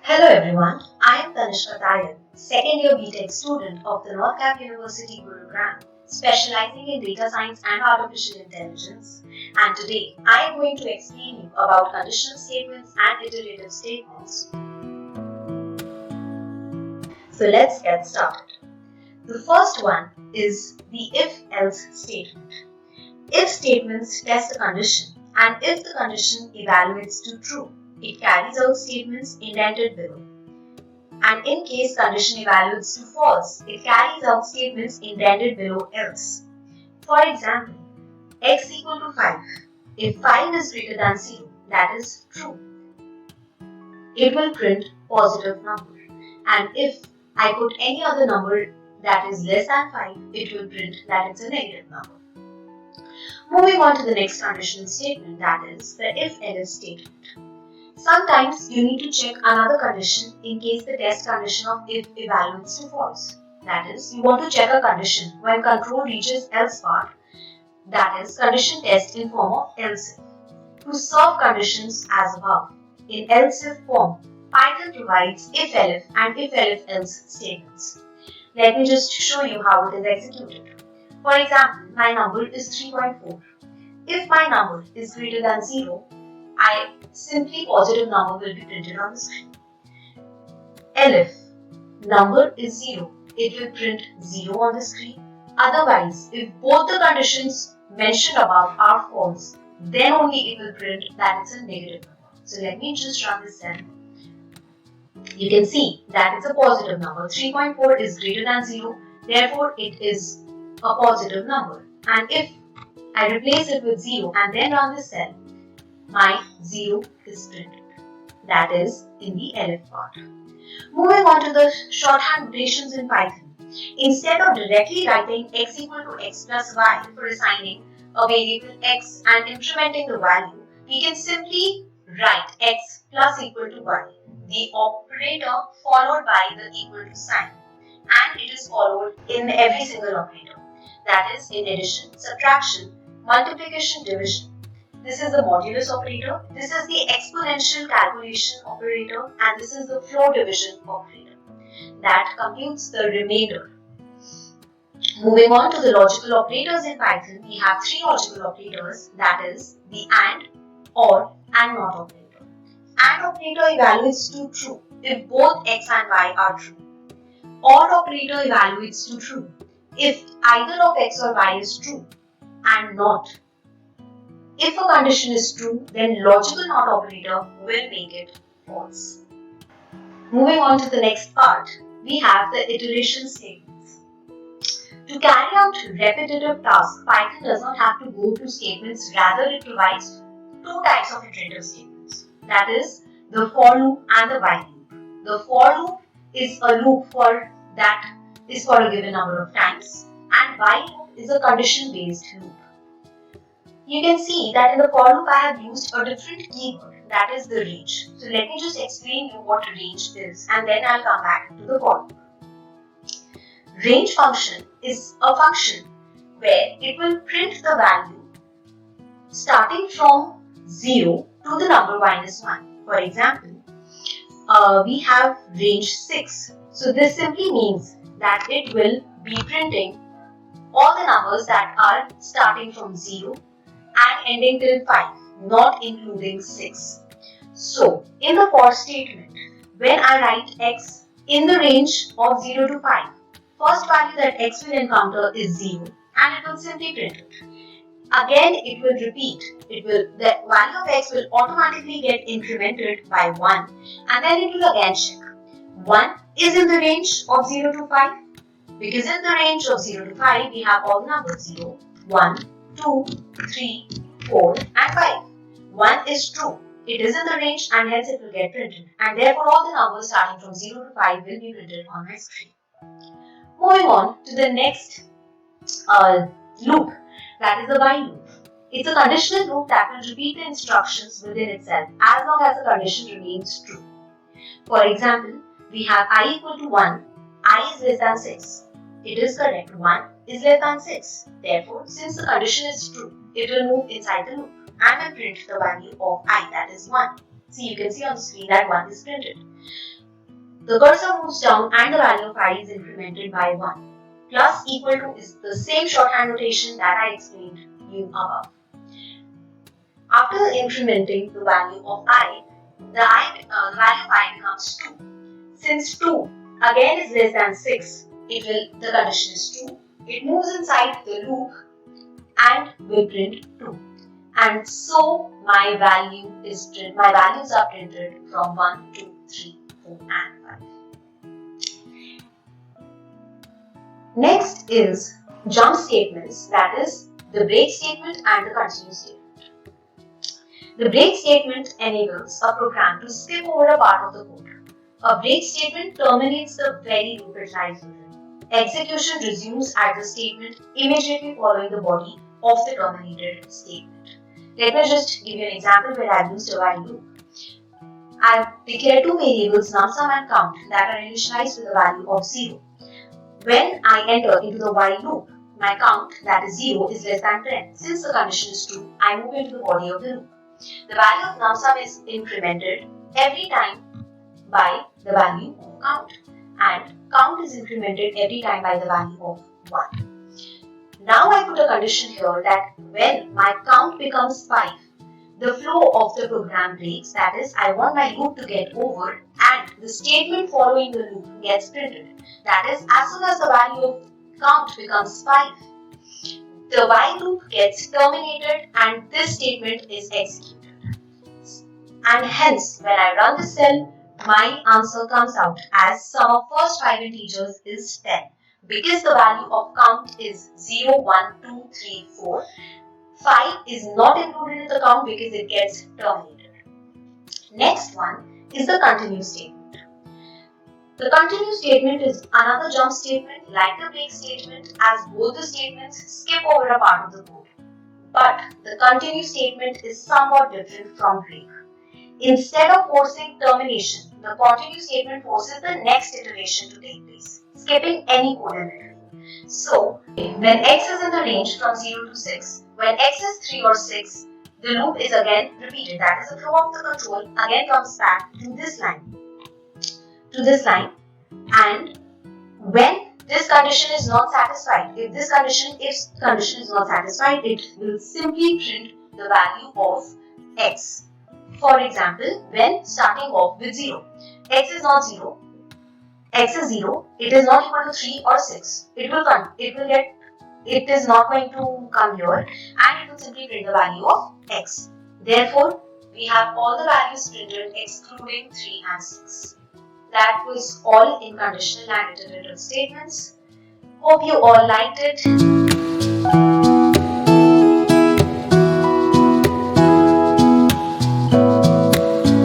Hello everyone, I am Tanishka Tayal, second year BTech student of the North Cap University Gurugram, specializing in data science and artificial intelligence. And today I am going to explain you about conditional statements and iterative statements. So let's get started. The first one is the if-else statement. If statements test a condition and if the condition evaluates to true, it carries out statements indented below. And in case condition evaluates to false, it carries out statements indented below else. For example, x equal to 5. If 5 is greater than 0, that is true. It will print positive number. And if I put any other number that is less than 5, it will print that it's a negative number. Moving on to the next conditional statement, that is the if-else statement. Sometimes you need to check another condition in case the test condition of if evaluates to false. That is, you want to check a condition when control reaches else part, that is, condition test in form of else if. To solve conditions as above, in else if form, Python provides if-elif and if-elif-else statements. Let me just show you how it is executed. For example, my number is 3.4. If my number is greater than 0, simply positive number will be printed on the screen. Elif, number is 0, it will print 0 on the screen. Otherwise, if both the conditions mentioned above are false, then only it will print that it's a negative number. So let me just run this cell. You can see that it's a positive number. 3.4 is greater than 0, therefore it is a positive number. And if I replace it with 0 and then run this cell, my 0 is printed. That is in the elif part. Moving on to the shorthand notations in Python. Instead of directly writing x equal to x plus y for assigning a variable x and incrementing the value, we can simply write x plus equal to y, the operator followed by the equal to sign, and it is followed in every single operator. That is in addition, subtraction, multiplication, division. This is the modulus operator, this is the exponential calculation operator, and this is the floor division operator that computes the remainder. Moving on to the logical operators in Python, we have three logical operators, that is the AND, OR, and NOT operator. AND operator evaluates to true if both x and y are true. OR operator evaluates to true if either of x or y is true and not. If a condition is true, then logical NOT operator will make it false. Moving on to the next part, we have the iteration statements. To carry out repetitive tasks, Python does not have to go through statements, rather it provides two types of iterative statements. That is the for loop and the while loop. The for loop is a loop that is for a given number of times, and while loop is a condition based loop. You can see that in the for loop I have used a different keyword, that is the range. So let me just explain you what range is and then I'll come back to the for loop. Range function is a function where it will print the value starting from 0 to the number -1. For example, we have range 6. So this simply means that it will be printing all the numbers that are starting from 0 and ending till 5, not including 6. So, in the for statement, when I write x in the range of 0 to 5, first value that x will encounter is 0 and it will simply print it. Again, it will repeat. The value of x will automatically get incremented by 1 and then it will again check. 1 is in the range of 0 to 5 because in the range of 0 to 5, we have all the numbers 0, 1, 2, 3, 4 and 5. 1 is true. It is in the range and hence it will get printed, and therefore all the numbers starting from 0 to 5 will be printed on my screen. Moving on to the next loop, that is the while loop. It's a conditional loop that will repeat the instructions within itself as long as the condition remains true. For example, we have I equal to 1, I is less than 6. It is correct, 1 is less than 6. Therefore, since the condition is true, it will move inside the loop and will print the value of I, that is 1. See, you can see on the screen that 1 is printed. The cursor moves down and the value of I is incremented by 1. Plus equal to is the same shorthand notation that I explained you above. After incrementing the value of I, the value of I becomes 2. Since 2 again is less than 6, the condition is true. It moves inside the loop and will print 2. And so my values are printed from 1, 2, 3, 4 and 5. Next is jump statements, that is the break statement and the continue statement. The break statement enables a program to skip over a part of the code. A break statement terminates the very loop it lies within. Execution resumes at the statement immediately following the body of the terminated statement. Let me just give you an example where I have used a while loop. I have declared two variables num_sum and count that are initialized with a value of 0. When I enter into the while loop, my count, that is 0, is less than 10. Since the condition is true, I move into the body of the loop. The value of num_sum is incremented every time by the value of count, and count is incremented every time by the value of 1. Now I put a condition here that when my count becomes 5, the flow of the program breaks, that is, I want my loop to get over and the statement following the loop gets printed. That is, as soon as the value of count becomes 5, the while loop gets terminated and this statement is executed. And hence, when I run the cell, my answer comes out as sum of first 5 integers is 10. Because the value of count is 0, 1, 2, 3, 4, 5 is not included in the count because it gets terminated. Next one is the continue statement. The continue statement is another jump statement like the break statement, as both the statements skip over a part of the code. But the continue statement is somewhat different from break. Instead of forcing termination, the continue statement forces the next iteration to take place, skipping any code in it. So, when x is in the range from 0 to 6, when x is 3 or 6, the loop is again repeated. That is, the flow of the control again comes back to this line. And when this condition is not satisfied, if this condition is not satisfied, it will simply print the value of x. For example, when starting off with 0, x is not 0, x is 0, it is not equal to 3 or 6. It is not going to come here and it will simply print the value of x. Therefore, we have all the values printed excluding 3 and 6. That was all in conditional and iterative statements. Hope you all liked it.